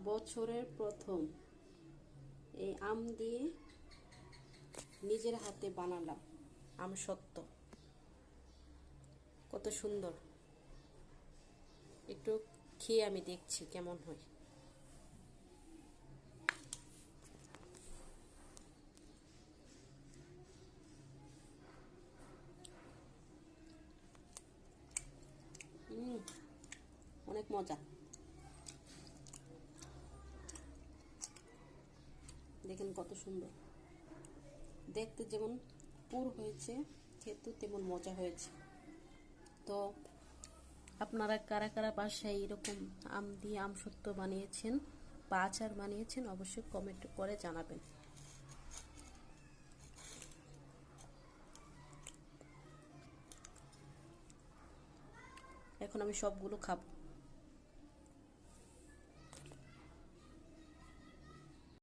বছরের প্রথম এই আম দিয়ে নিজের হাতে বানালাম আমসত্ত্ব। কত সুন্দর! একটু খেয়ে আমি দেখছি কেমন হয়। অনেক মজা। দেখেন কত সুন্দর দেখতে, যেমন পুর হয়েছে, খেতে তেমন মজা হয়েছে। তো আপনারা কারা কারা বাসায় এরকম আম দিয়ে আমসত্ত্ব বানিয়েছেন বা আচার বানিয়েছেন অবশ্যই কমেন্ট করে জানাবেন। এখন আমি সবগুলো খাবো।